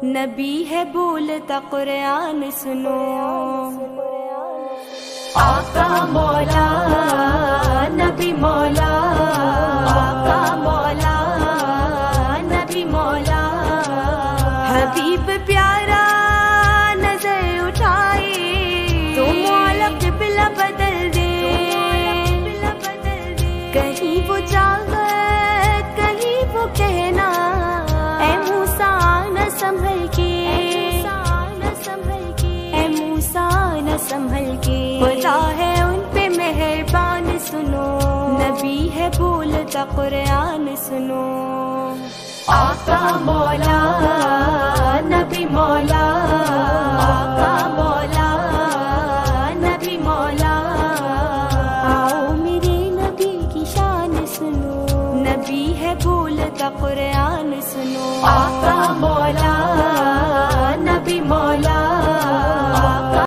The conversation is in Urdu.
نبی ہے بولتا قرآن سنو، آقا مولا نبی مولا، آقا مولا نبی مولا، حبیب پیارا نظر اٹھائے تو مولا قبلہ بدل دے، کہیں وہ چاہت کہیں وہ کہنا، اے موسیٰ نہ سنبھل کے، اے موسیٰ نہ سنبھل کے، خدا ہے ان پہ مہربان سنو، نبی ہے بولتا قرآن سنو، آقا مولا